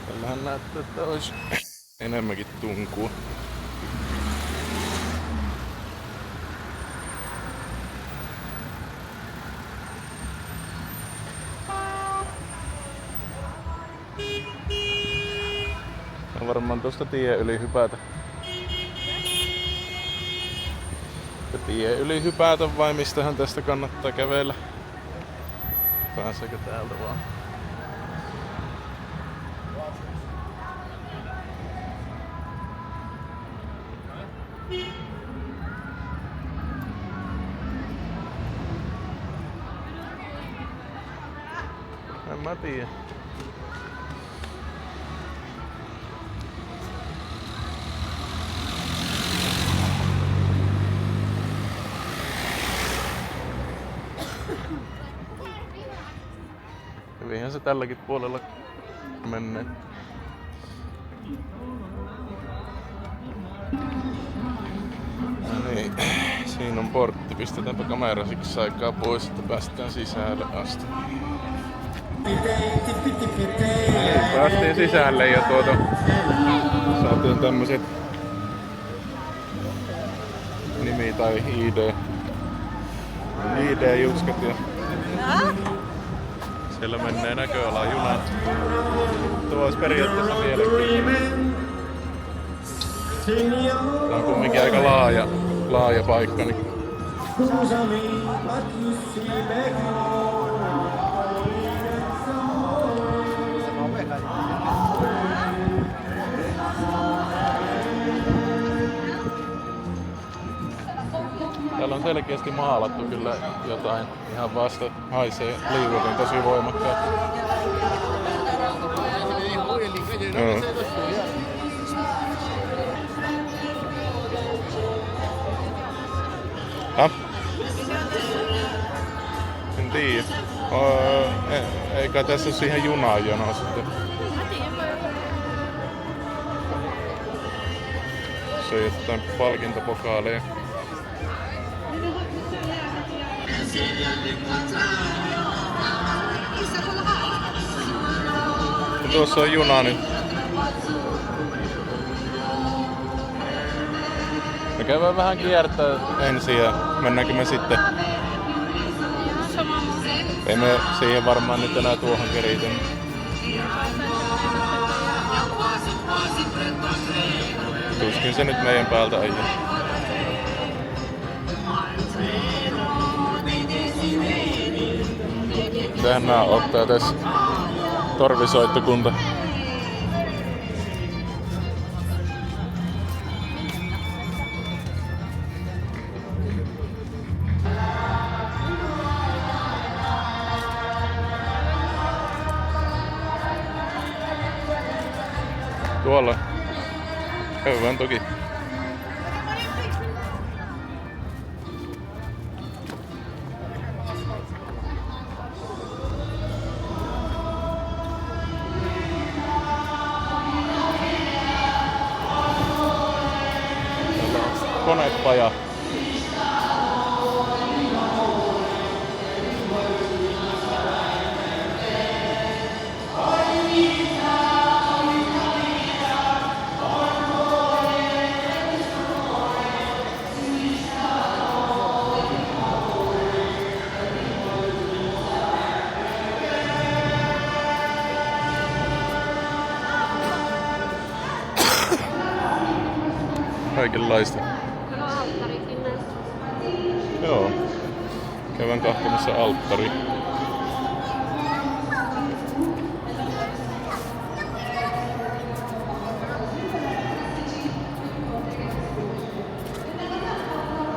Tällähän näyttää, että olisi enemmänkin tunkua. Mä varmaan tuosta tien yli hypätä. Tien yli hypätä vai mistähän tästä kannattaa kävellä? Pääseekö täältä vaan? En mä tiedä. Hyvinhän se tälläkin puolella menee. No niin, siinä on portti. Pistetäänpä kamera siksi aikaa pois, että päästään sisälle asti. Päästiin sisälle ja saatiin tämmöset nimi- tai ID-juskat ja siellä menee näköalan junat. Tuo olisi periaatteessa mielenkiintoinen. Tää on kumminkin aika laaja paikka. Niin. Täällä on selkeästi maalattu kyllä jotain ihan vasta. Haisee liuutin tosi voimakkaasti. En tiedä. Eikä tässä ole siihen junaan jonoa sitten. Se on jotain palkintopokaaleja. Ja tuossa on juna nyt. Me käydään vähän kiertää ensin ja mennäänkö me sitten? Ei me siihen varmaan nyt enää tuohon keritä. Tuskin se nyt meidän päältä ajaa. Mitähän nää ottaa tässä? Torvisoittokunta. Tuolla. Käydään toki. Konepaja. Kaikenlaista. Joo. Käydään katsomassa alttari.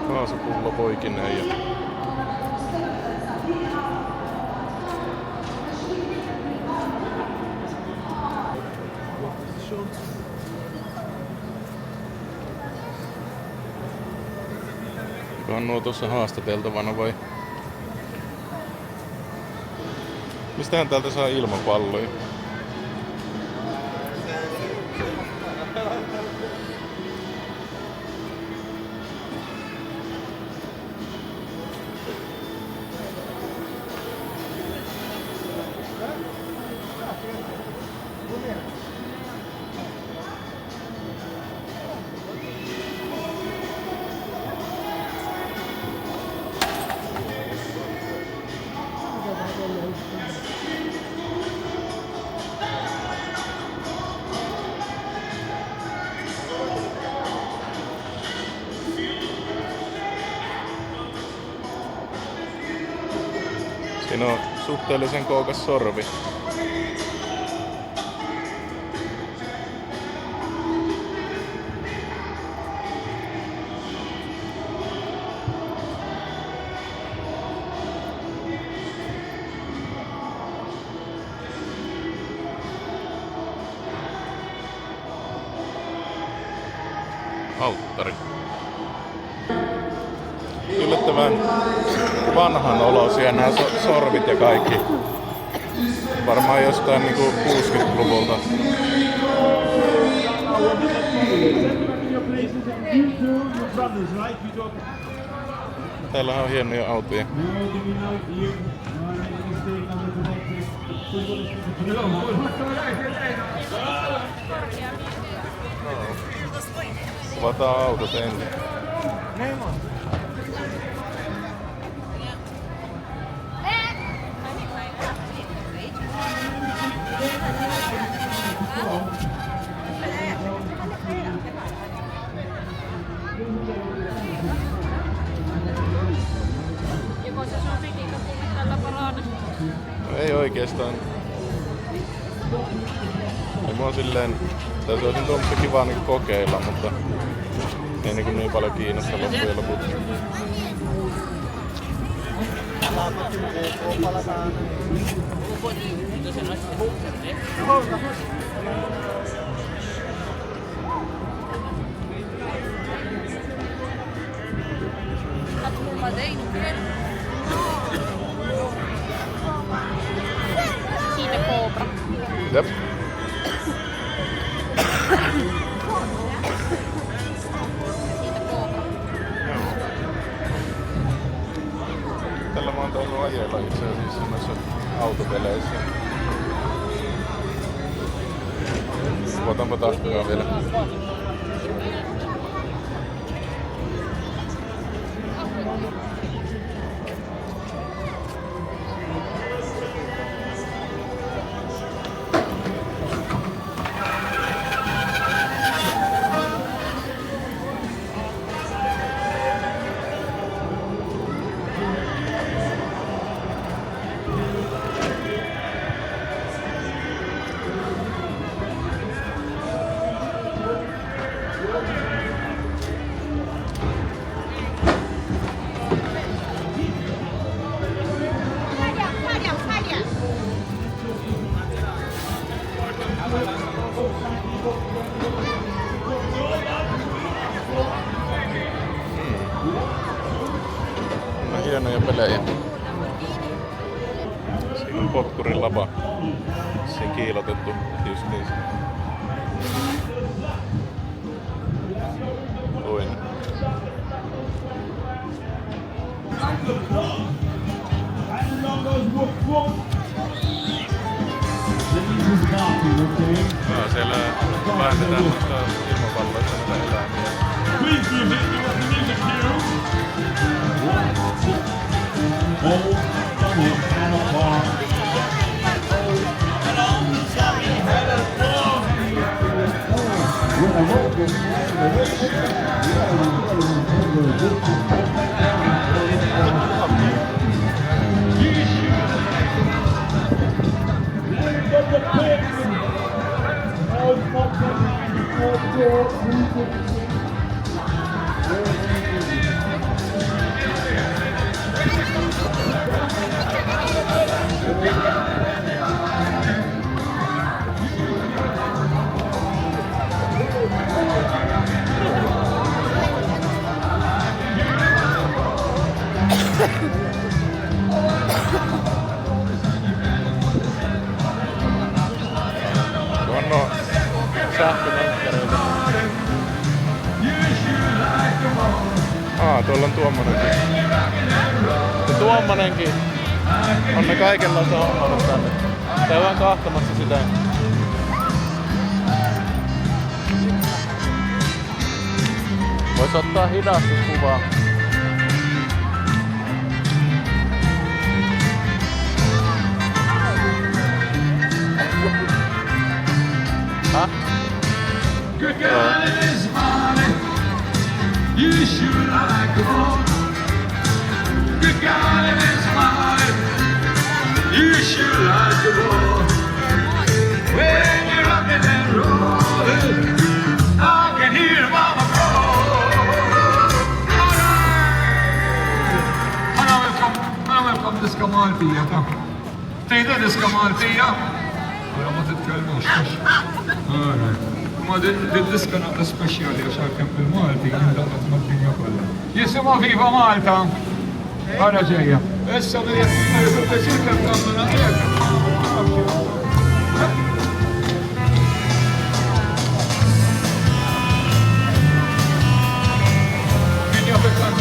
Kaasupullo poikineen ja onkohan nuo tuossa haastateltavana vai? Mistähän täältä saa ilmapalloja? suhteellisen kookas sorvi. Alttari. Yllättävän vanhan olosia nämä sorvit ja kaikki. Varmaan jostain niinku 60-luvulta. Täällä on hienoja autoja. Kuvataan autot ensin. No ei oikeastaan. Ei mua silleen, tässä olisin tuommoista kivaa niinku kokeilla, mutta ei niin paljon kiinnosta loppujen lopuksi. Siitä koobra. Jep. Tällä mä oon tainnut ajella itse asiassa noissa autopeleissä. Otanpa taskuja vielä. Hienoja pelejä. Siinä on potkurilapa. Se kiilotettu justiinsa. Toinen. Siellä päätetään noista ilmapalloista näitä eläimiä. Tuolla sähkönenkkäreitä. Tuolla on tuommoinenkin. Ja tuommoinenkin on ne kaikenlaista hommaa tänne. Käydään kahtamassa sitä. Vois ottaa hidastuskuvaa. Good God, it is morning. You should like go. Good God, it is morning. You sure like the wall. When you're rocking and rolling, I can hear mama call. أنا welcome ديسكا مالتية تا. تيجي ديسكا مالتية. ولا ما تتكلموش. ما ديسكا نقطة سبيشالي عشان كم بالمالتي نقطة مالتية كلها. يسمى فيفا مالتا. أنا جاية. هسه بدي شركة كاملة هيك. من يوم كان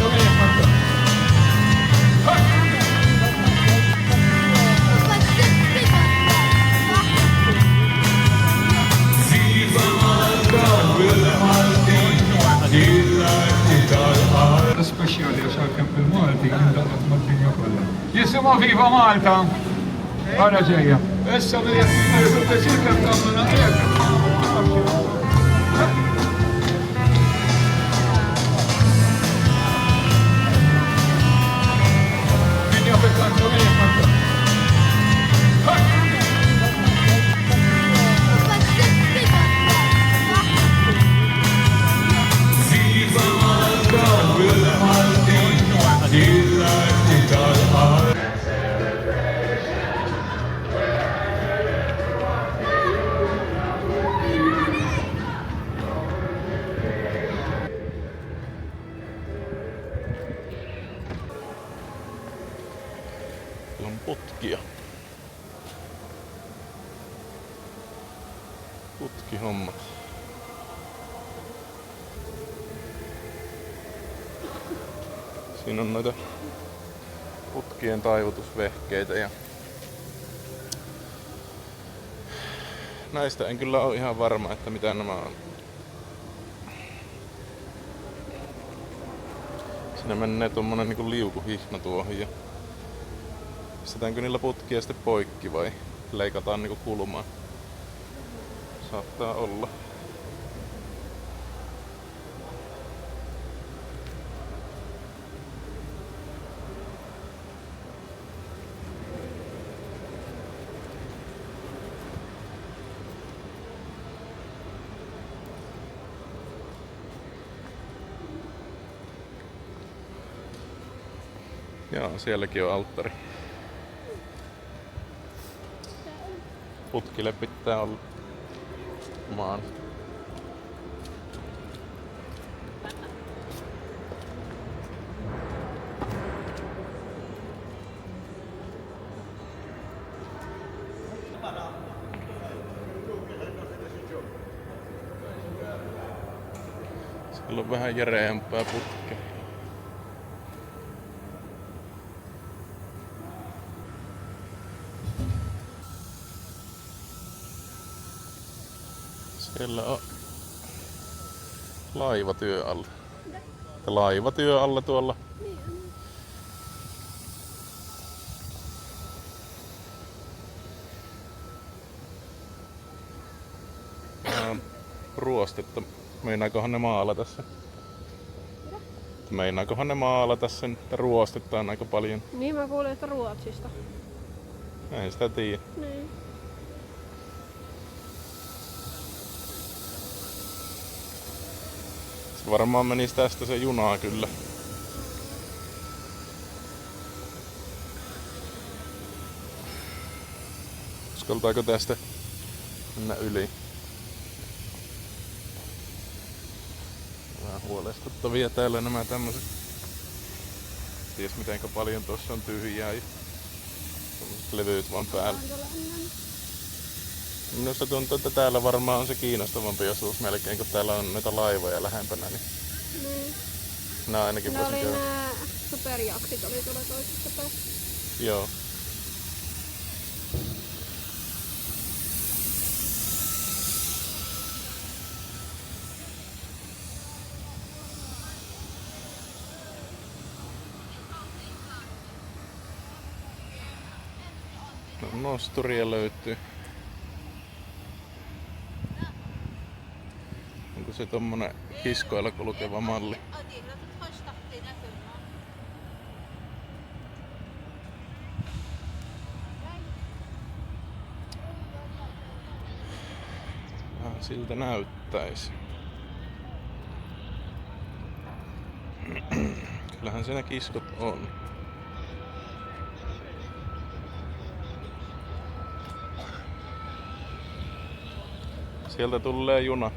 سبيشالي عشان كم بالمالتي نقطة مالتية كلها. يسمى فيفا مالتا. أنا جاية. هسه بدي شركة كاملة هيك. من يوم كان on putkia. Putkihommat. Siinä on noita putkien taivutusvehkeitä ja näistä en kyllä ole ihan varma, että mitä nämä on. Siinä menee tommonen niinku liukuhihna tuohon ja pistetäänkö niillä putkia sitten poikki vai leikataan niinku kulmaan? Saattaa olla. Joo, sielläkin on alttari. Putkille pitää olla maan. Siellä on vähän järeämpää putkea. Siellä on laivatyö alla. Laivatyö alla tuolla. Ruostetta. Meinaakohan ne maalata sen? Meinaakohan ne maalata sen, että ruostetta on aika paljon? Niin mä kuulin, että Ruotsista. Ei sitä tiedä. Niin. Se varmaan menisi tästä se junaa kyllä. Uskaltaako tästä mennä yli? Vähän huolestuttavia täällä nämä tämmöset. Ties mitenkä paljon tossa on tyhjää ja levyt vaan päällä. Minusta tuntuu, että täällä varmaan on se kiinnostavampi osuus melkein, kun täällä on noita laivoja lähempänä. Niin. Nää ainakin voisin käydä. Nää superjaksit oli tuolla toisessa päässä. Joo. No, nosturia löytyy. Onko se tommonen kiskoilla kulkeva malli? Siltä näyttäisi. Kyllähän siinä kiskot on. Sieltä tulee juna.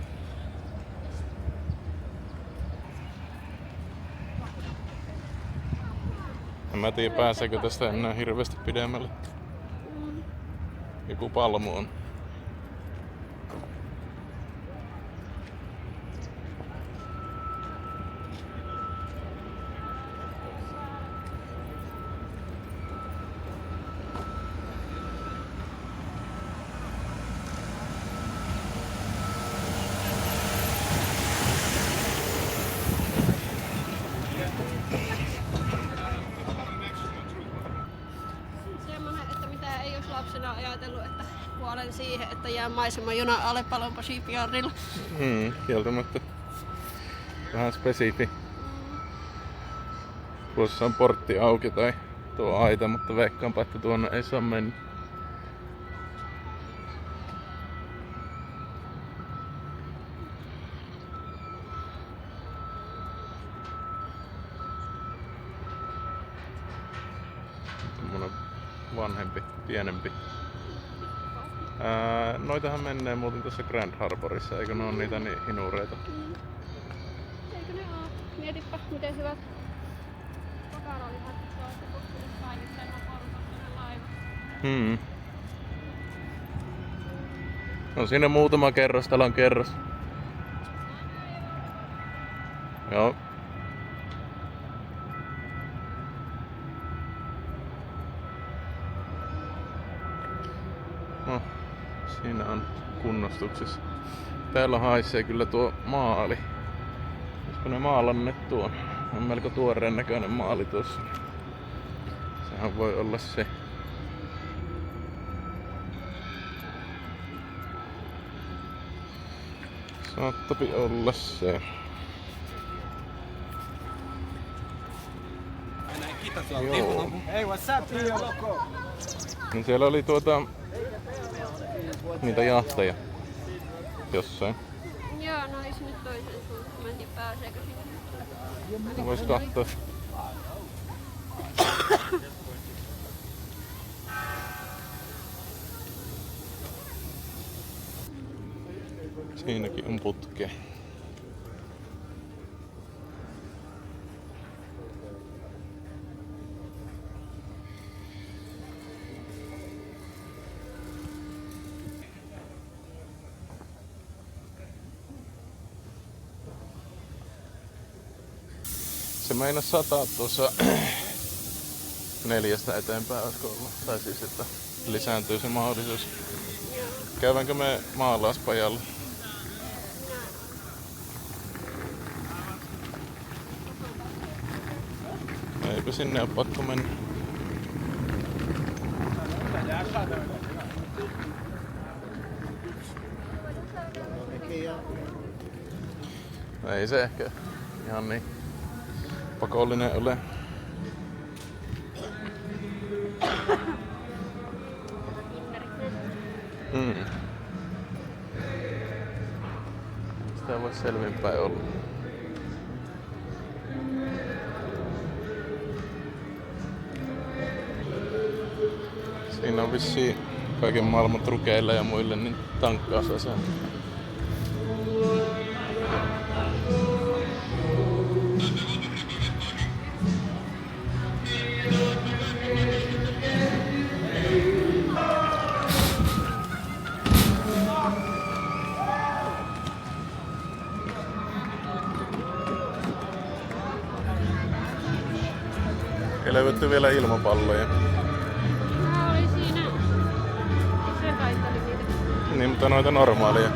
En mä tiedä pääseekö tästä enää hirveästi pidemmälle. Joku palmu on. Semmoinen, että mitä ei olisi lapsena ajatellut, että kuolen siihen, että jää maisemajunan alle Palumbo Shipyardilla. Kieltämättä. Vähän spesifi. Tuossa on portti auki tai tuo aita, mutta veikkaanpa, että tuonne ei saa mennä. Semmonen vanhempi, pienempi. Noitahan menee muuten tuossa Grand Harborissa, eikö ne ole niitä hinureita? Eikö ne oo? Mietipä, miten hyvät pakarolihat tuossa kutsumispainittelma porukassa laiva. No siinä muutama kerrostalon kerros. Joo. No, siinä on kunnostuksessa. Täällä haisee kyllä tuo maali. Olisiko ne maalanneet tuon? On melko tuoreen näköinen maali tuossa. Sehän voi olla se. Saattapi olla se. Joo. Hey, what's up, tío loco? Niin siellä oli niitä jahteja jossain. Joo, no ei sinne toiseen suuntaan. Mä en tiedä pääseekö sinne. Vois katsoa. Siinäkin on putke. Se meinas sataa tuossa 4 eteenpäin, olisiko ollut? Tai siis, että lisääntyy se mahdollisuus. Käydäänkö me maalauspajalla? Eipä sinne ole pakko mennä. Ei se ehkä ihan niin pakollinen ole. Sitä voisi selvinpäin olla. Siinä on vissiin kaiken maailman trukeille ja muille niin tankkausasema. Ja löydetty vielä ilmapalloja. Mä oli siinä. Se haitteli niitä. Niin, mutta noita normaaleja.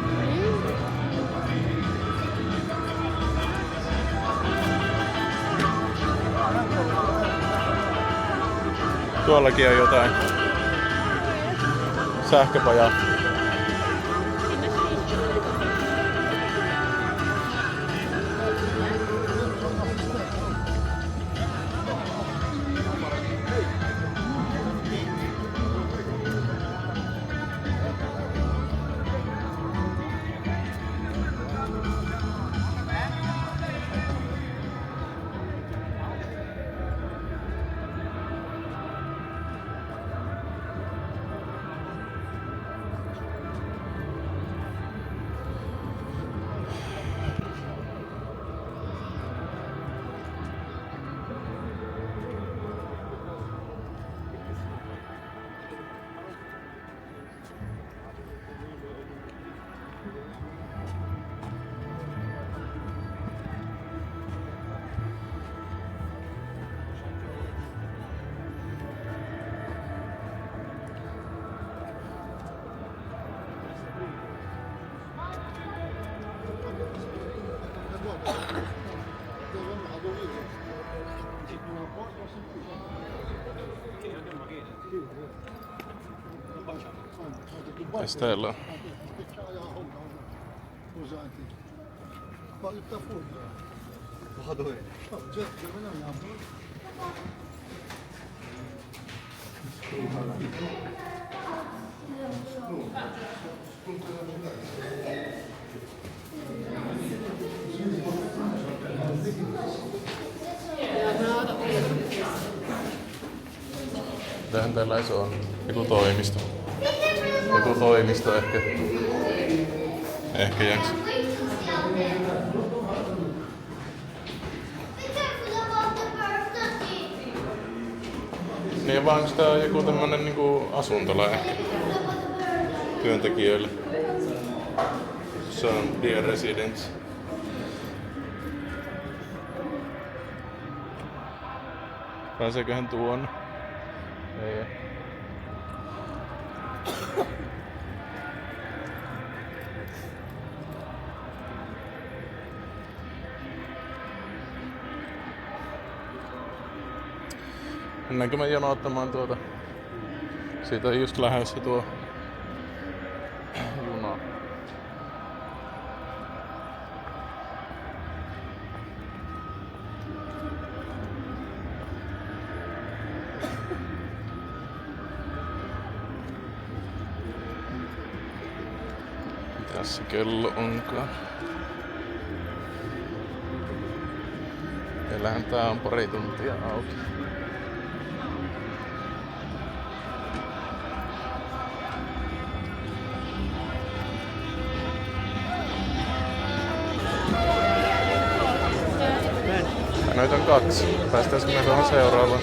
Tuollakin on jotain sähköpajaa. Mitäs täällä on? Mitähän täällä iso on? Joku toimisto. Joku toimisto ehkä. Ehkä jaksa. Niin vaan sitä on joku tämmönen niinku asuntola ehkä. Työntekijöille. Se on Dear Residence. Pääseeköhän tuonne? Ei. Mennäänkö me jonottamaan tuota? Siitä on just lähdössä tuo juna. Mitäs se kello onkaan? Meillähän tää on pari tuntia auki. Noita on 2. Päästäisikö me tuohon seuraavaan?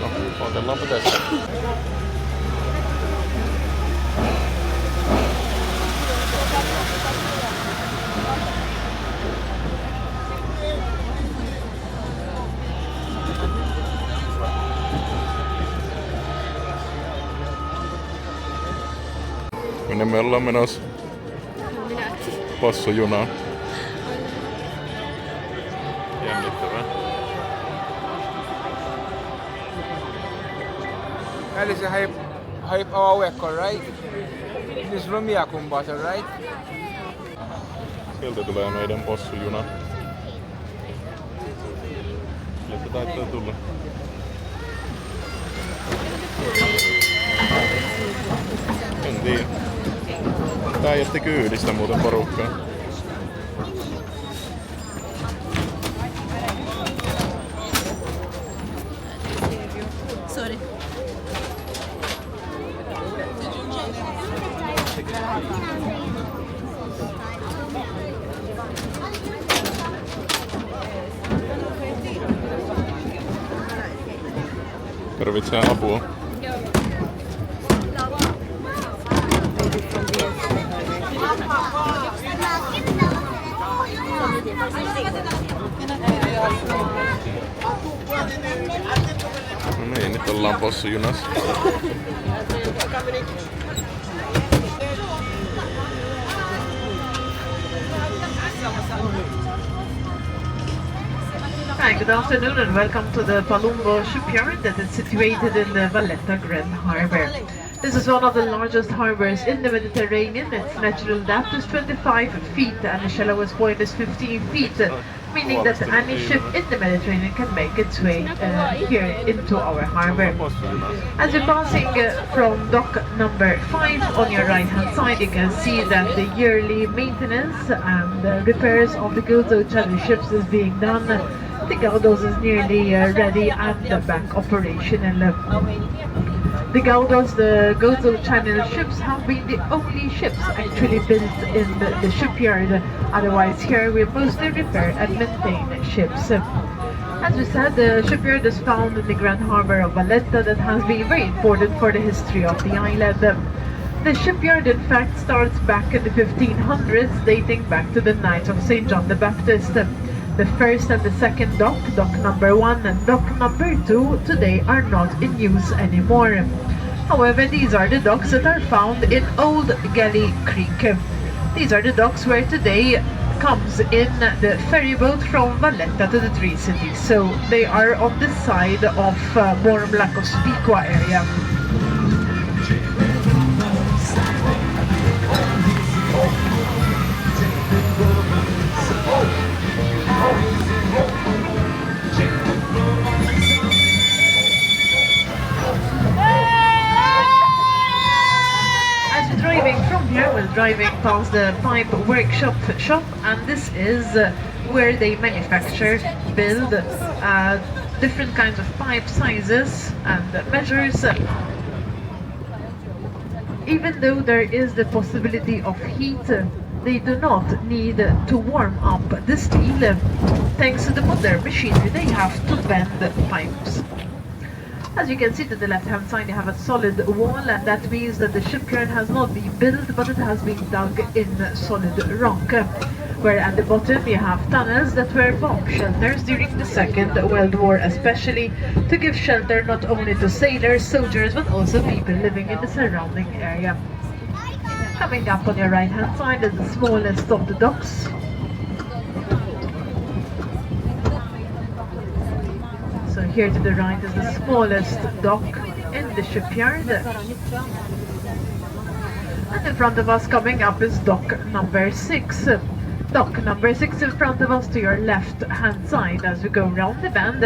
No, otellaanpa tässä. Minne me ollaan menossa? Possujunaan. Jännittävää. That is a hype our vehicle, right? This is Lumia Kumbasa, right? Sieltä tulee meidän possujuna. Sieltä taitaa tulla. En tiedä. Tää jätti kyydistä muuten porukkaa. Sorry. Tarvitsee apua. No niin, nyt ollaan possujunassa. Hi, good afternoon and welcome to the Palumbo Shipyard that is situated in the Valletta Grand Harbour. This is one of the largest harbours in the Mediterranean. Its natural depth is 25 feet and the shallowest point is 15 feet, meaning that any ship in the Mediterranean can make its way here into our harbour. As you're passing from dock number 5 on your right hand side, you can see that the yearly maintenance and repairs of the goods of other ships is being done. The Gaudos is nearly ready and back operational. The Gaudos, the Gozo Channel ships, have been the only ships actually built in the shipyard. Otherwise, here we mostly repair and maintain ships. As we said, the shipyard is found in the Grand Harbor of Valletta that has been very important for the history of the island. The shipyard in fact starts back in the 1500s, dating back to the Knights of St. John the Baptist. The first and the second dock, dock number 1 and dock number 2, today are not in use anymore. However, these are the docks that are found in Old Galley Creek. These are the docks where today comes in the ferry boat from Valletta to the three cities. So they are on the side of Mormlacospiqua area. Driving from here, we're driving past the pipe workshop shop, and this is where they manufacture, build different kinds of pipe sizes and measures. Even though there is the possibility of heat, they do not need to warm up the steel. Thanks to the modern machinery, they have to bend pipes. As you can see to the left hand side, you have a solid wall, and that means that the shipyard has not been built, but it has been dug in solid rock. Where at the bottom you have tunnels that were bomb shelters during the Second World War, especially to give shelter not only to sailors, soldiers, but also people living in the surrounding area. Coming up on your right hand side is the smallest of the docks. So here to the right is the smallest dock in the shipyard. And in front of us coming up is dock number 6. Dock number 6 in front of us to your left hand side as we go round the bend.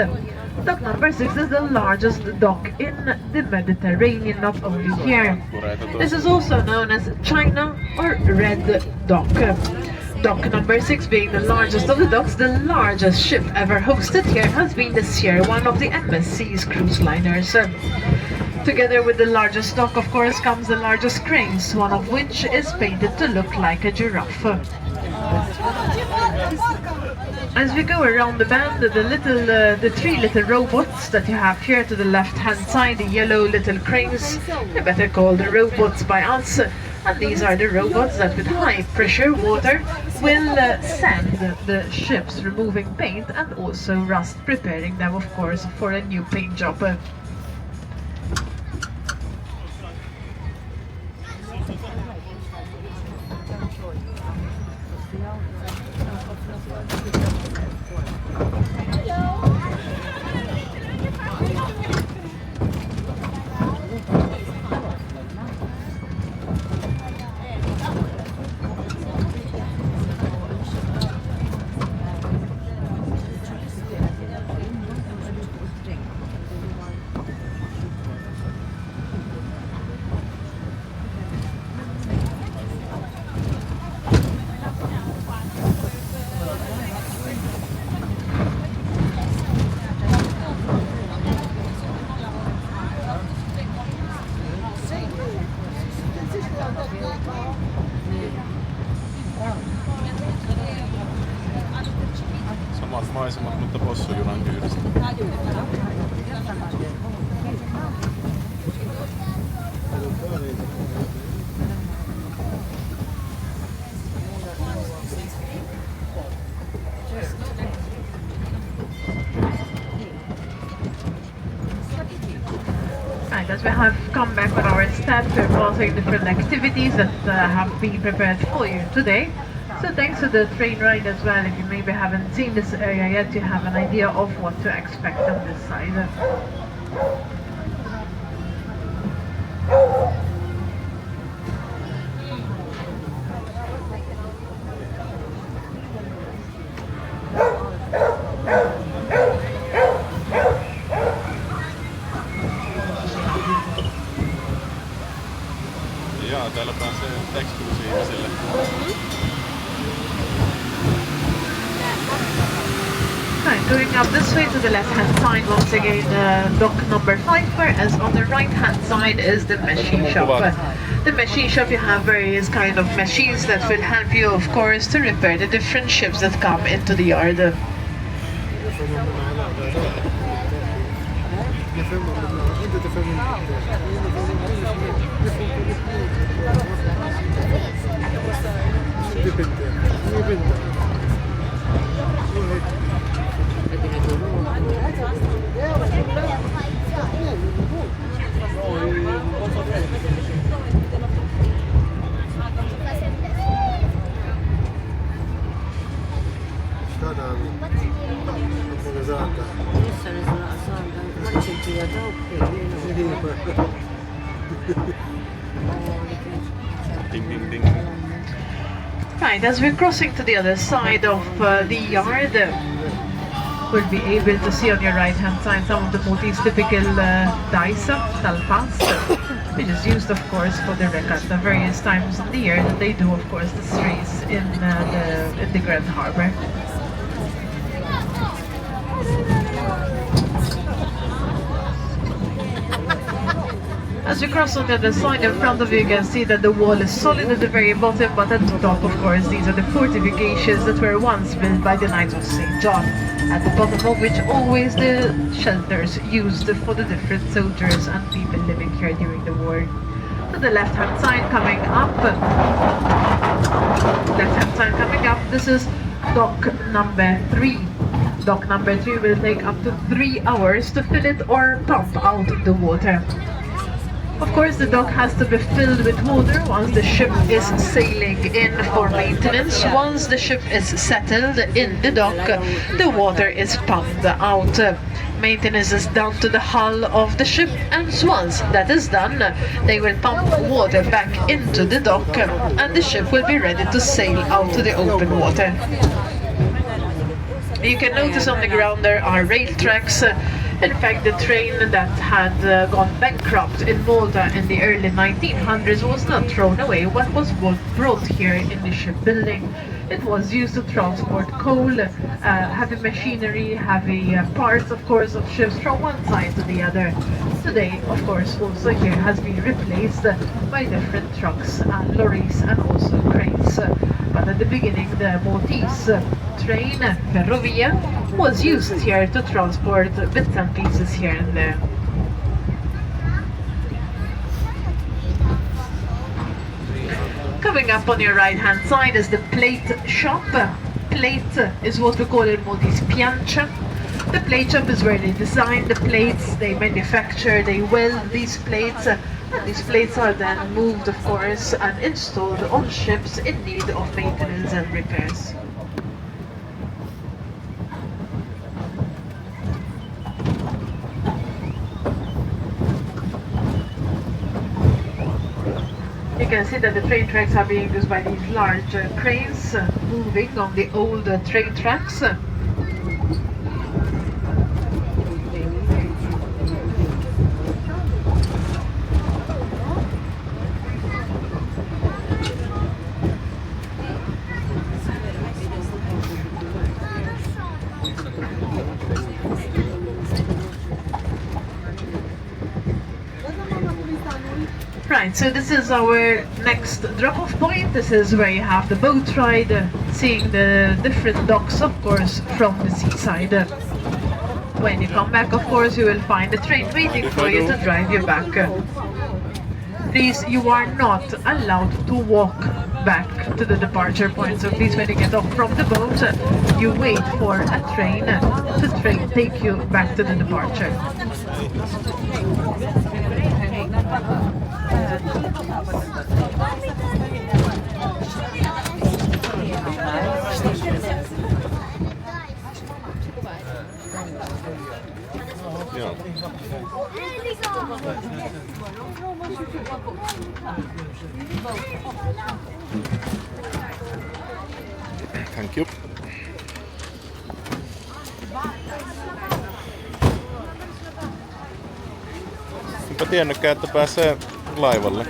Dock number 6 is the largest dock in the Mediterranean, not only here. This is also known as China or Red Dock. Dock number 6 being the largest of the docks, the largest ship ever hosted here has been the Sierra, one of the MSC's cruise liners. Together with the largest dock, of course, comes the largest cranes, one of which is painted to look like a giraffe. As we go around the bend, the three little robots that you have here to the left hand side, the yellow little cranes, they're better called the robots by us. And these are the robots that with high pressure water will sand the ships, removing paint and also rust, preparing them of course for a new paint job. Samat maisemat, mutta possujunan kyydistä. Right, as we have come back with our steps, we're pausing different activities that have been prepared for you today. So thanks to the train ride as well, if you maybe haven't seen this area yet, you have an idea of what to expect on this side. Jaa, täällä pääsee eksklusiiviselle. Right, Going up this way to the left-hand side, once again, dock number 5, whereas on the right-hand side is the machine shop. The machine shop, you have various kind of machines that will help you, of course, to repair the different ships that come into the yard. Ding ding ding. Right, as we're crossing to the other side of the yard, we'll be able to see on your right hand side some of the Maltese typical dice, talpas, which is used of course for the regatta various times in the year that they do of course this race in the Grand Harbour. As you cross on the other side in front of you, you can see that the wall is solid at the very bottom, but at the top, of course, these are the fortifications that were once built by the Knights of St. John, at the bottom of which always the shelters used for the different soldiers and people living here during the war. To the left-hand side coming up, this is dock number 3. Dock number 3 will take up to 3 hours to fill it or pump out the water. Of course, the dock has to be filled with water once the ship is sailing in for maintenance. Once the ship is settled in the dock, the water is pumped out. Maintenance is done to the hull of the ship, and once that is done, they will pump water back into the dock and the ship will be ready to sail out to the open water. You can notice on the ground there are rail tracks. In fact, the train that had gone bankrupt in Malta in the early 1900s was not thrown away. What was brought here in the shipbuilding? It was used to transport coal, heavy machinery, heavy parts, of course, of ships from one side to the other. Today, of course, also here has been replaced by different trucks and lorries and also cranes. But at the beginning, the Maltese train, ferrovia, was used here to transport bits and pieces here and there. Coming up on your right hand side is the plate shop. Plate is what we call in Maltese piancia. The plate shop is where they design the plates, they manufacture, they weld these plates, and these plates are then moved, of course, and installed on ships in need of maintenance and repairs. You can see that the train tracks are being used by these large cranes moving on the old train tracks. Right, so this is our next drop-off point. This is where you have the boat ride, seeing the different docks, of course, from the seaside. When you come back, of course, you will find the train waiting for you to drive you back. Please, you are not allowed to walk back to the departure point. So please, when you get off from the boat, you wait for a train to take you back to the departure. Joo. Thank you. Enpä tiennytkään, että pääsee laivalle.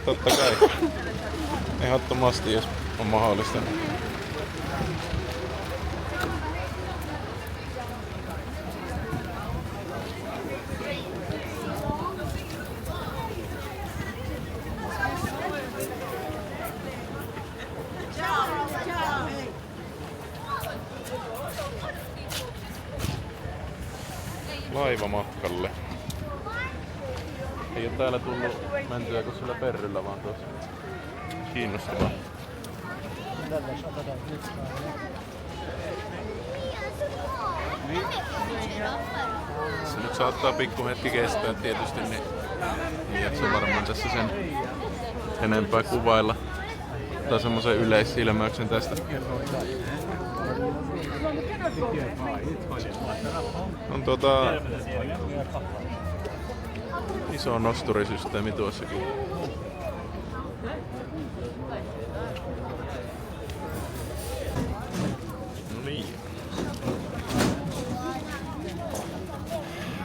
Totta kai. Ehdottomasti, jos on mahdollista. laivamatkalle. Ei oo täällä tullut mentyä kuin sillä perryllä vaan tuossa. Kiinnostavaa. Se nyt saattaa pikku hetki kestää tietysti, niin jaksa varmaan tässä sen enempää kuvailla. Tai semmosen yleisilmäyksen tästä. On iso nosturisysteemi tuossakin. No niin.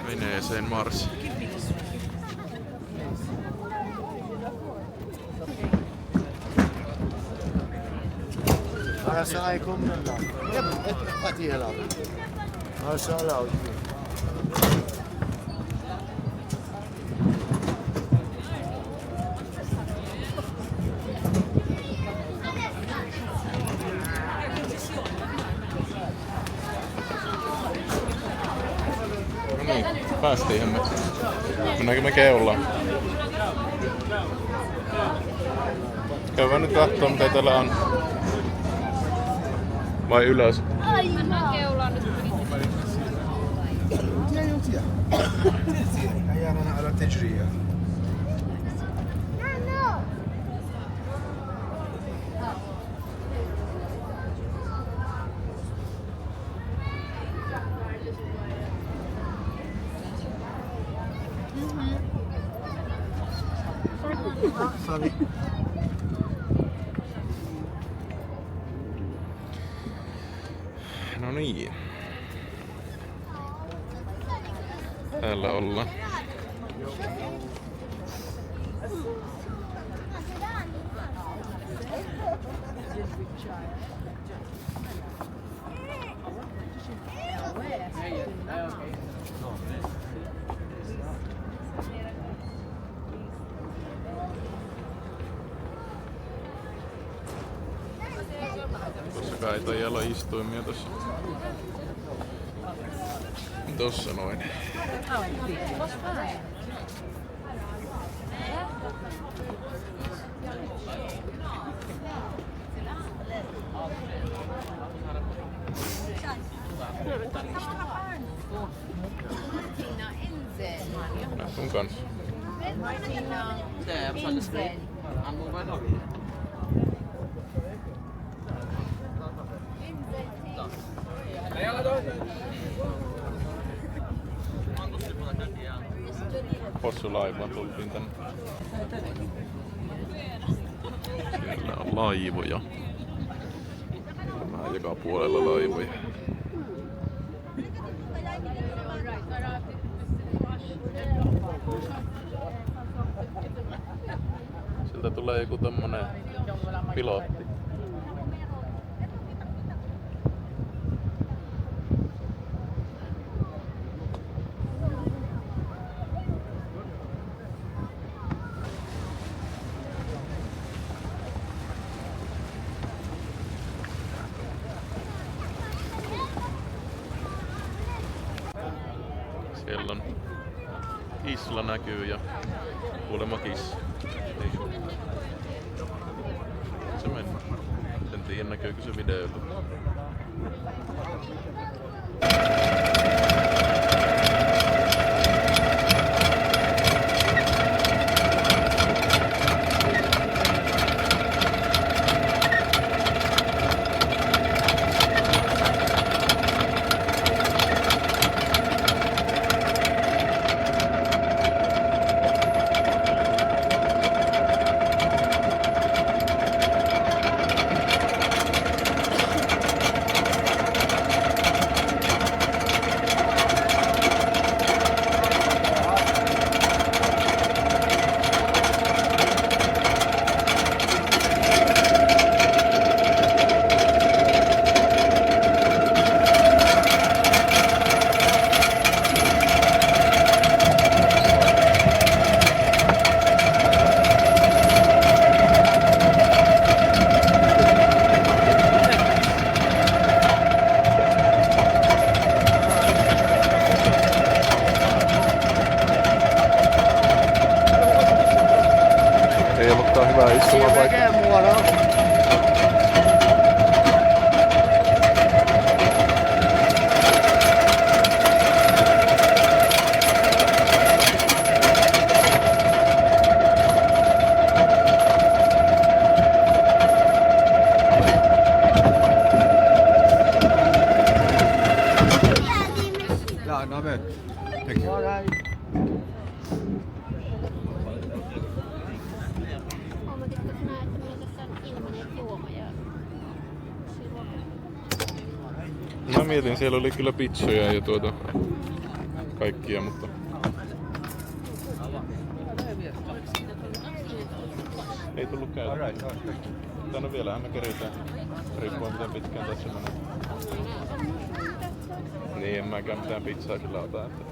Veneeseen marssi. عليكم من الله قتيل ما شاء الله No niin, päästiinhän me. Mennäänkö me keulaan? Käydään nyt kahtoo mitä täällä on. Vai ylös? Mennään keulaan nyt. أحيانا على تجرية sorry. No niin. Täällä ollaan. Tuossa Kaitojalla istuimia tossa. Tossa noin. Nää sun kanssa. Possulaivaan tultiin tänne. Siellä on laivoja. Vähän joka puolella laivoja. Sieltä tulee joku tommonen pilotti. Siellä on Isla näkyy ja kuulemma kissa. Se meni. En tiedä näkyykö se videolla. hyvä istumapaikka. Vekeä muualla. Ja, no vet. All right. Huomatitko sinä, että meillä tässä on ilmainen juoma ja Mä mietin, siellä oli kyllä pizzoja ja kaikkia, mutta ei tullut käytettyä. Tänne vielähän me keritään. Riippuen miten pitkään tässä menee. Niin, en mäkään mitään pizzaa sillä ota, että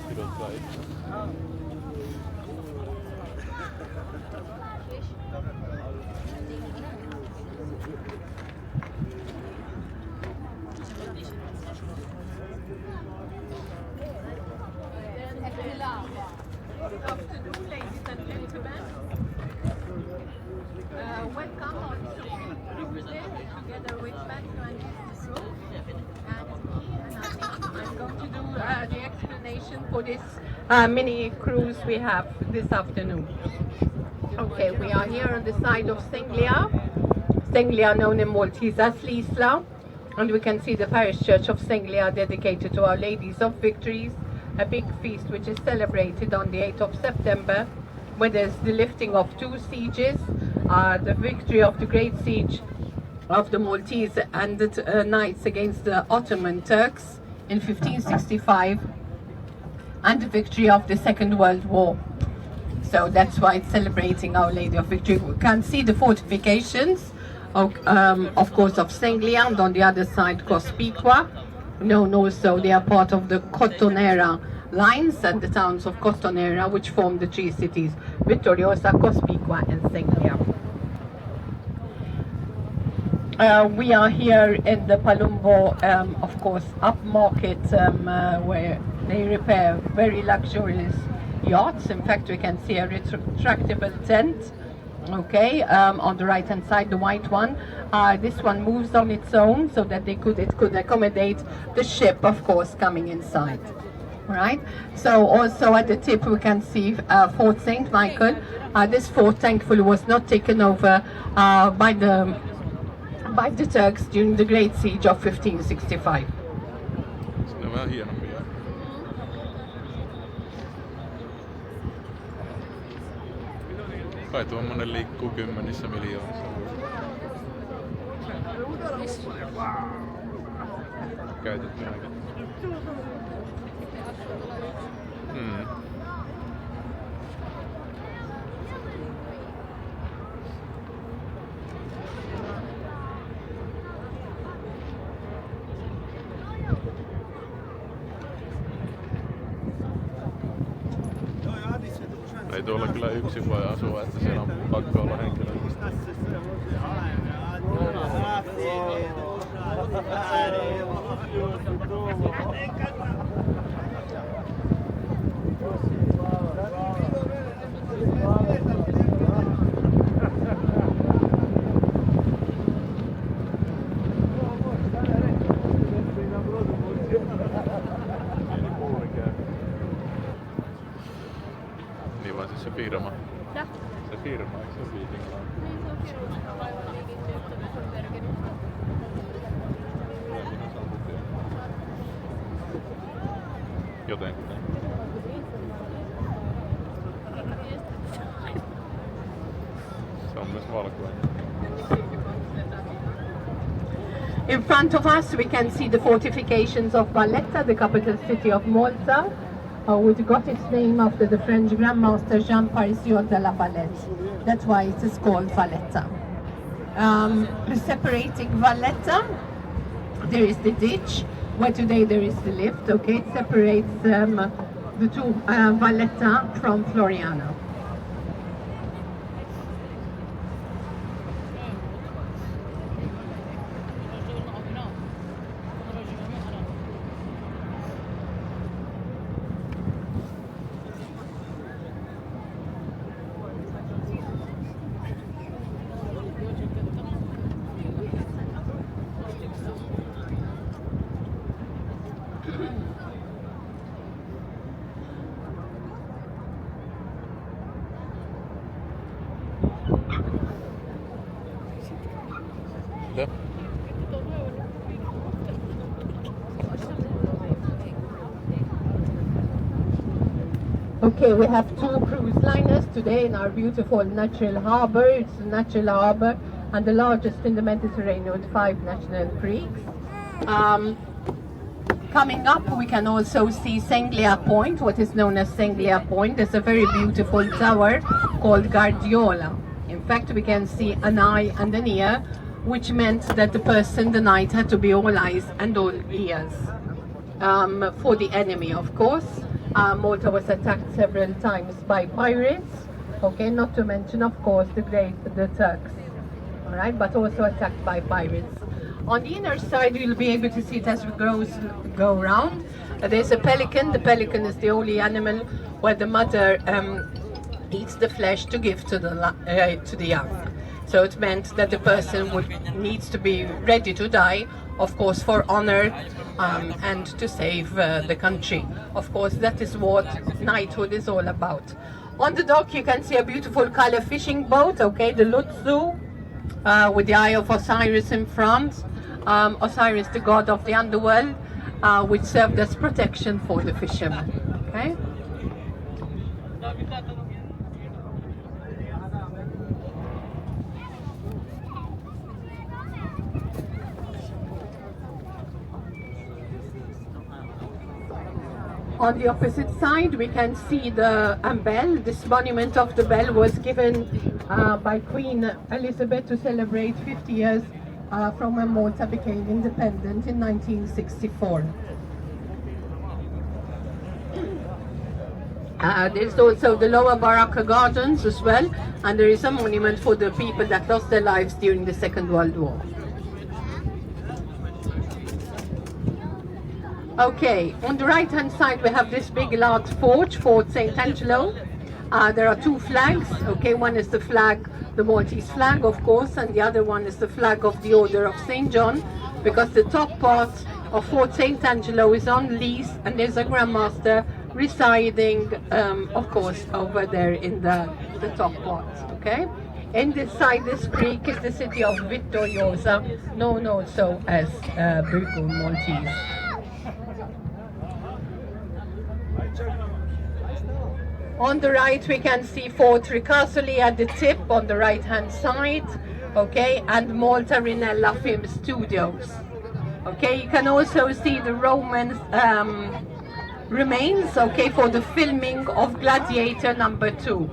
pidottaa itse. Good afternoon, ladies and gentlemen. Welcome on Tuesday together with Matthew and Mrs. Rowe and me. And I think I'm going to do the explanation for this mini cruise we have this afternoon. Okay, we are here on the side of Senglia. Senglia known in Maltese as Lisla. And we can see the parish church of Senglia dedicated to Our Ladies of Victories. A big feast which is celebrated on the 8th of September, where there's the lifting of two sieges, the victory of the Great Siege of the Maltese and the knights against the Ottoman Turks in 1565, and the victory of the Second World War. So that's why it's celebrating Our Lady of Victory. We can see the fortifications, of course, of Senglia, and on the other side, Cospiqua. Known also, they are part of the Cotonera lines and the towns of Cotonera, which form the three cities, Vittoriosa, Cospiqua and Senglia. We are here in the Palumbo, of course, upmarket, where they repair very luxurious yachts. In fact, we can see a retractable tent. Okay, on the right hand side, the white one. This one moves on its own so that it could accommodate the ship, of course, coming inside. Right. So also at the tip we can see Fort St. Michael. This fort thankfully was not taken over by the Turks during the Great Siege of 1565. Siinä on vähän hienompi. Kai tuommoinen liikkuu kymmenissä miljoonissa. Käytetty aika. Ei tuolla kyllä yksin voi asua, että siellä on pakko olla henkilöitä. Niin vaan siis se firma. Ja? Se firma, eikö se ole Viitingillä? Niin se on firma, vailla liikenneyhteytys on merkinnyt. Jotenkuten. Se on myös valkoinen. In front of us we can see the fortifications of Valletta, the capital city of Malta, which got its name after the French Grandmaster Jean Parisot de la Valette. That's why it is called Valletta. Separating Valletta, there is the ditch, where today there is the lift. Okay, it separates the two Valletta from Floriana. Sitten. Okay, we have two cruise liners today in our beautiful natural harbor. It's a natural harbor and the largest in the Mediterranean with 5 national creeks. Coming up, we can also see Senglia Point, what is known as Senglia Point. There's a very beautiful tower called Guardiola. In fact, we can see an eye and an ear, which meant that the knight, had to be all eyes and all ears. For the enemy, of course. Malta was attacked several times by pirates, okay, not to mention, of course, the Turks, all right, but also attacked by pirates. On the inner side, you'll be able to see it as we go around. There's a pelican. The pelican is the only animal where the mother eats the flesh to give to the young. So it meant that the person needs to be ready to die, of course, for honor and to save the country. Of course, that is what knighthood is all about. On the dock, you can see a beautiful color fishing boat, okay, the Lutzu, with the Eye of Osiris in front. Osiris, the god of the underworld, which served as protection for the fishermen. Okay. On the opposite side, we can see the bell. This monument of the bell was given by Queen Elizabeth to celebrate 50 years from when Malta became independent in 1964. There's also the Lower Baraka Gardens as well, and there is a monument for the people that lost their lives during the Second World War. Okay, on the right hand side we have this big large fort, Fort St. Angelo. There are 2 flags, okay, one is the flag, the Maltese flag, of course, and the other one is the flag of the Order of St. John, because the top part of Fort St. Angelo is on lease and there's a Grand Master residing, of course, over there in the top part, okay? And beside this creek is the city of Vittoriosa, known also as Burgo Maltese. On the right, we can see Fort Ricasoli at the tip on the right-hand side, okay, and Malta Rinella Film Studios. Okay, you can also see the Roman remains, okay, for the filming of Gladiator #2,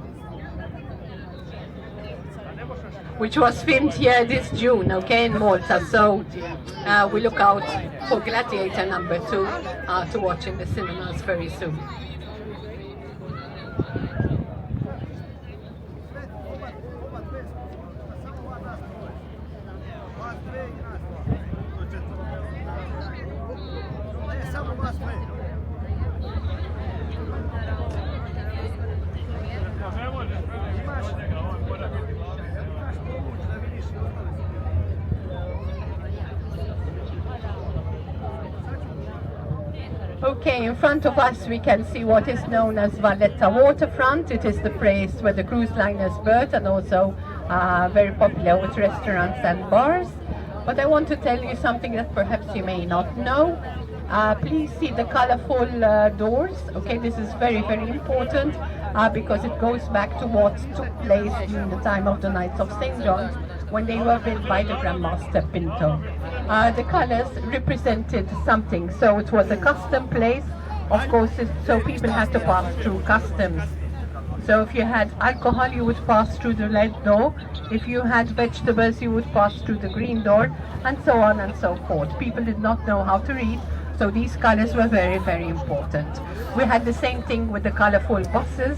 which was filmed here this June, okay, in Malta. So we look out for Gladiator #2 to watch in the cinemas very soon. Okay, in front of us we can see what is known as Valletta Waterfront. It is the place where the cruise liners berth and also very popular with restaurants and bars. But I want to tell you something that perhaps you may not know. Please see the colorful doors. Okay, this is very, very important because it goes back to what took place during the time of the Knights of St. John when they were built by the Grand Master Pinto. The colors represented something, so it was a custom place, of course, so people had to pass through customs. So if you had alcohol, you would pass through the red door. If you had vegetables, you would pass through the green door, and so on and so forth. People did not know how to read, so these colors were very, very important. We had the same thing with the colorful buses,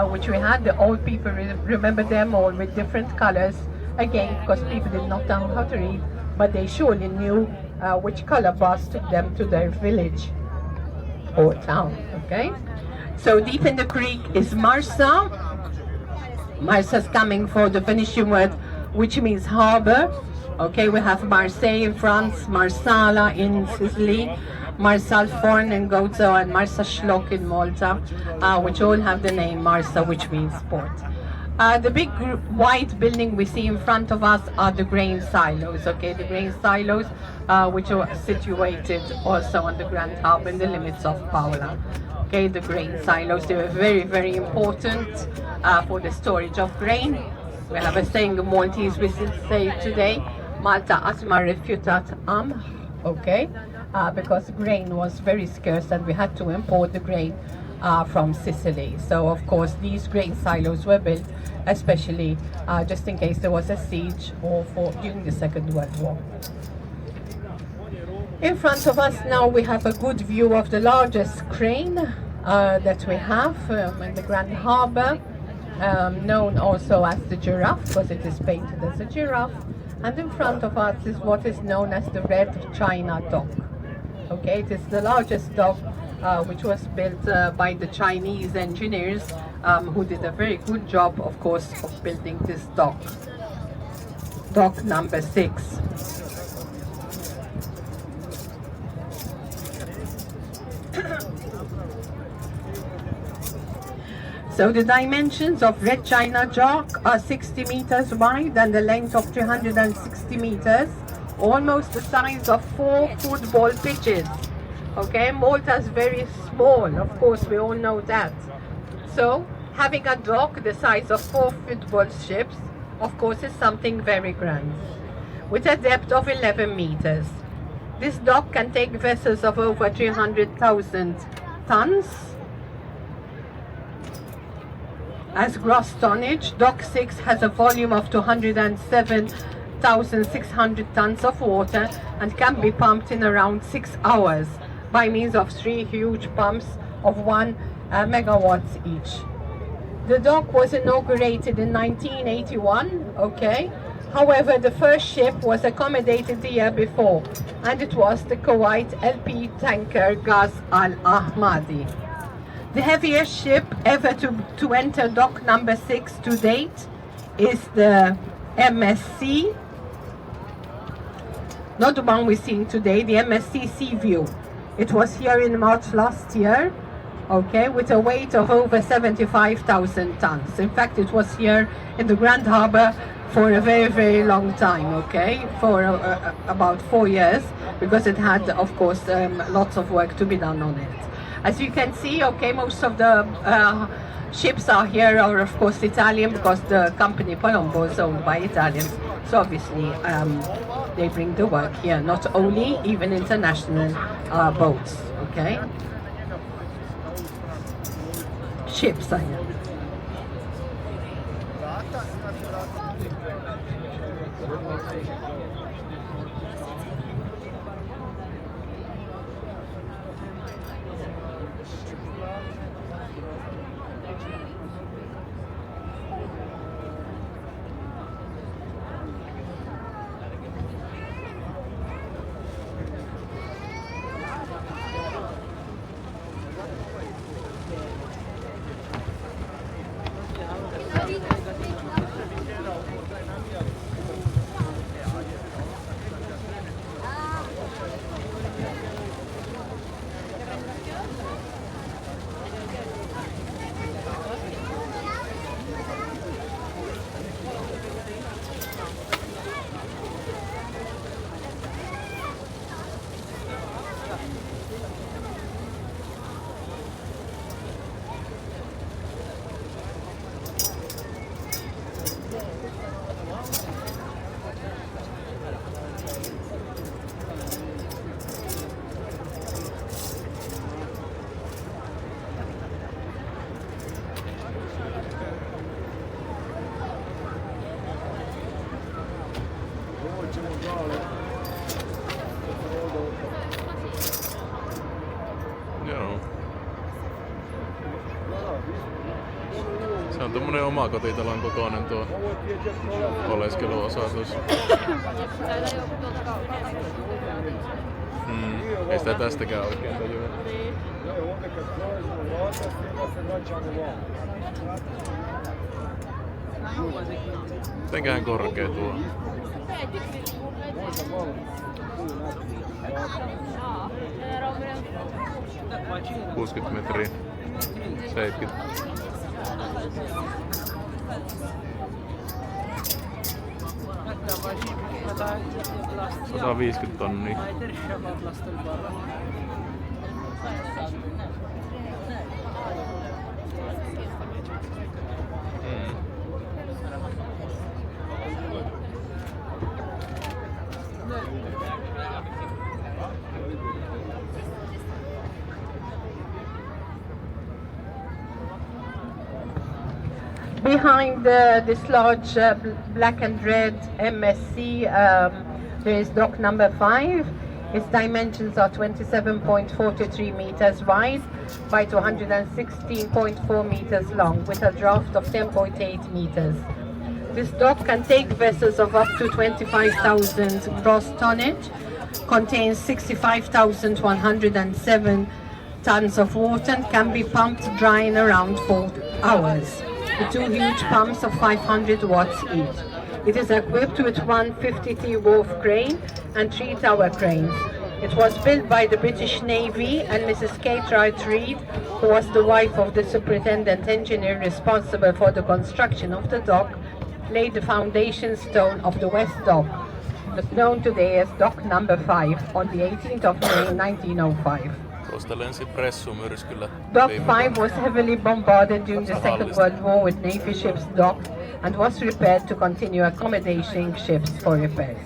which we had. The old people remember them all with different colors, again, because people did not know how to read, but they surely knew which color bus took them to their village or town, okay? So deep in the creek is Marsa. Marsa's coming for the Phoenician word, which means harbor. Okay, we have Marseille in France, Marsala in Sicily, Marsalforn in Gozo, and Marsaschlok in Malta, which all have the name Marsa, which means port. The big white building we see in front of us are the grain silos, okay? The grain silos, which are situated also on the Grand Harbour in the limits of Paola. Okay, the grain silos, they were very, very important for the storage of grain. We have a saying in Maltese, we say today, Malta asma refutat okay? Because grain was very scarce and we had to import the grain from Sicily. So of course these grain silos were built especially just in case there was a siege or during the Second World War. In front of us now we have a good view of the largest crane that we have in the Grand Harbour, known also as the giraffe because it is painted as a giraffe, and in front of us is what is known as the Red China Dock. Okay, it is the largest dock which was built by the Chinese engineers who did a very good job, of course, of building this dock. Dock number 6. So the dimensions of Red China Dock are 60 meters wide and the length of 360 meters, almost the size of 4 football pitches. Okay, Malta is very small, of course, we all know that. So having a dock the size of 4 football ships, of course, is something very grand. With a depth of 11 meters. This dock can take vessels of over 300,000 tons. As gross tonnage, Dock 6 has a volume of 207,600 tons of water and can be pumped in around 6 hours by means of 3 huge pumps of 1 megawatts each. The dock was inaugurated in 1981, okay? However, the first ship was accommodated the year before, and it was the Kuwait LP tanker Gas Al Ahmadi. The heaviest ship ever to enter dock number 6 to date is the MSC, not the one we're seeing today, the MSC Seaview. It was here in March last year, okay, with a weight of over 75,000 tons. In fact, it was here in the Grand Harbour for a very, very long time, okay, for about 4 years, because it had, of course, lots of work to be done on it. As you can see, okay, most of the ships are here are of course Italian because the company Palumbo is owned by Italians. So obviously they bring the work here, not only, even international boats, okay? Ships are here. Joo. Se on tommonen omakotitalon kokoinen tuo oleskeluosatus. Ei sitä tästäkään oikein tajua. Mitenköhän korkea tuo? 60 metriä. 70. $150. Behind this large black and red MSC, there is dock number 5. Its dimensions are 27.43 meters wide by 216.4 meters long, with a draft of 10.8 meters. This dock can take vessels of up to 25,000 gross tonnage, contains 65,107 tons of water, and can be pumped dry in around 4 hours. The 2 huge pumps of 500 watts each. It is equipped with one 50T wharf crane and 3 tower cranes. It was built by the British Navy, and Mrs. Kate Wright Reed, who was the wife of the superintendent engineer responsible for the construction of the dock, laid the foundation stone of the West Dock, known today as dock number 5, on the 18th of May 1905. Tuosta lensi pressumyrskyllä. Dock 5 was heavily bombarded during the Second World War with Navy ships docked and was repaired to continue accommodating ships for repairs.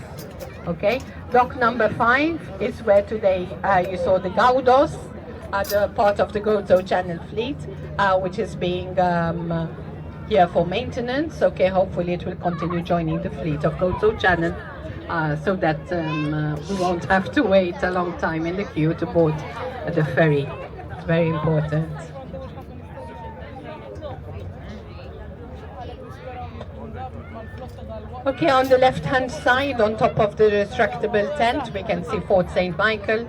Okay, dock number 5 is where today you saw the Gaudos, the part of the Gozo Channel fleet, which is being here for maintenance. Okay, hopefully it will continue joining the fleet of Gozo Channel, so that we won't have to wait a long time in the queue to board the ferry. It's very important. Okay, on the left-hand side, on top of the retractable tent, we can see Fort St. Michael.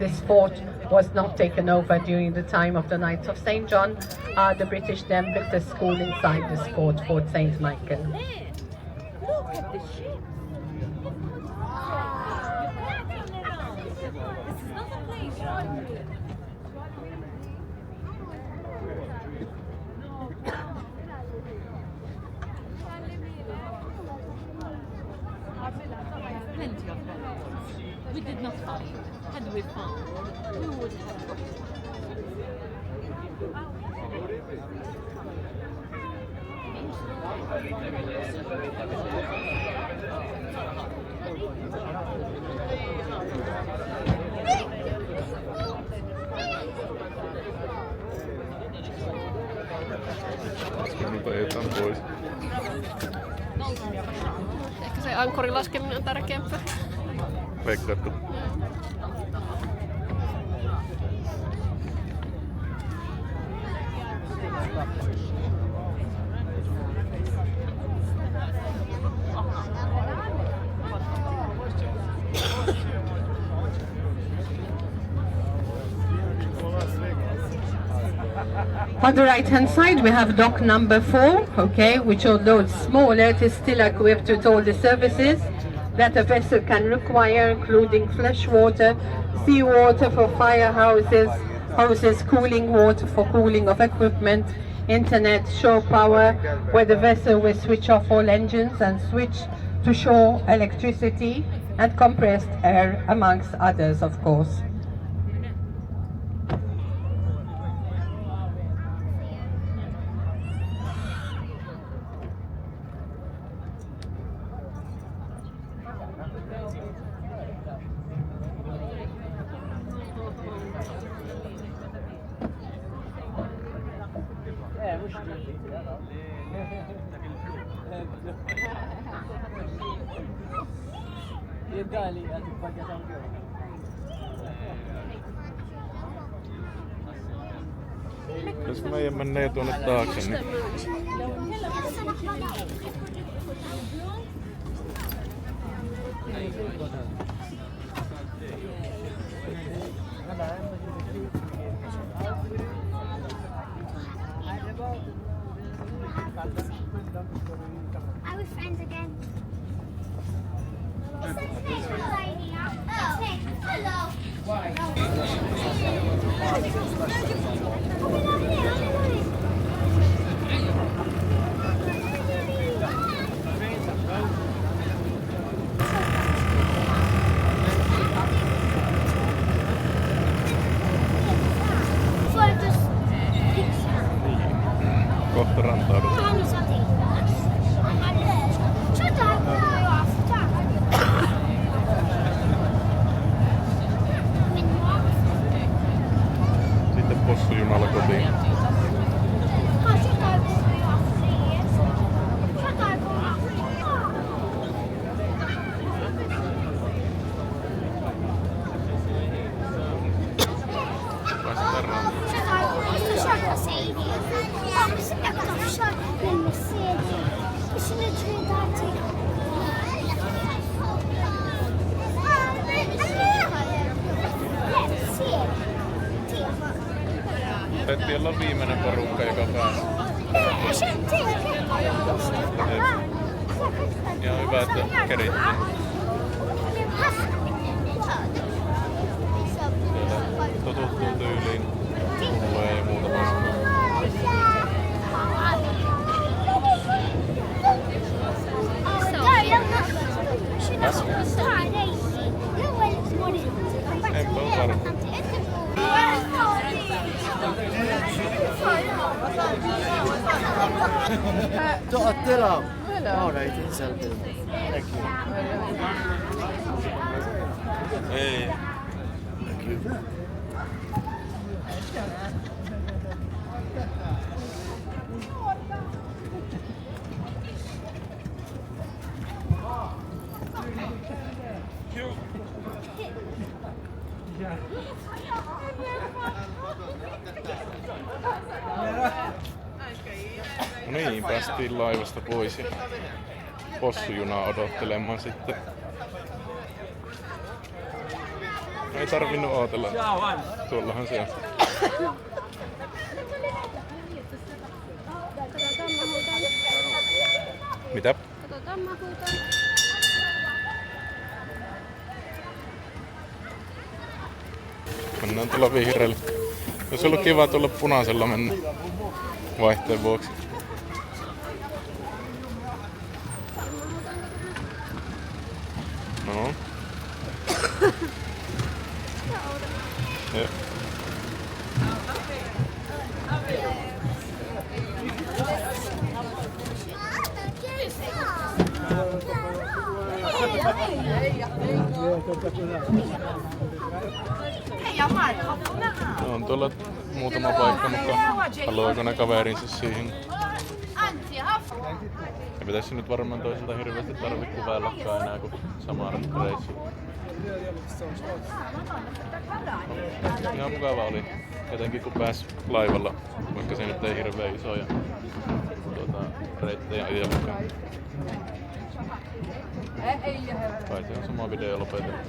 This fort was not taken over during the time of the Knights of St. John. The British then built a school inside this fort, Fort St. Michael. Look at the ship. This is not a place. Plenty of relatives. We did not find. Had we found, we would have got it. Nopeetaan pois. Ehkä se ankkurin laskeminen on tärkeämpää. Veikkaattu. On the right-hand side, we have dock number 4, okay, which although it's smaller, it is still equipped with all the services that a vessel can require, including fresh water, seawater for firehouses, houses, cooling water for cooling of equipment, internet, shore power, where the vessel will switch off all engines and switch to shore electricity and compressed air, amongst others, of course. Jos meidän menee tuonne taakse, niin... Are we friends again? Is that special lady? Oh, hey, hello. Why? kohta rantaudutaan. Sitten possujunalla kotiin. Taittiin olla viimeinen porukka, joka pääsi. Ihan hyvä, että kerittiin. Siellä totuttuu tyyliin. Mulla ei muuta vastaan. Enpä ole varma. Hello. All right, it's helpful. Thank you. Ei. Thank you. No niin, päästiin laivasta pois ja possujunaa odottelemaan sitten. No ei tarvinnut ootella. Tuollahan se on. Mitä? Katsotaan mahuuta. Mennään tuolla vihreällä. Olisi ollut kiva tulla punaisella mennä vaihteen vuoksi. No. Joo. On tuolla muutama paikka, mutta haluaako ne kaverinsa siihen? Ei pitäisi nyt varmaan toiselta hirveästi tarvitse kuvailla enää kuin samaa reissua. Ihan mukava oli, jotenkin kun pääsi laivalla, vaikka se nyt ei hirveän isoja reittejä itselläkään. Kai se on sama video lopetettu.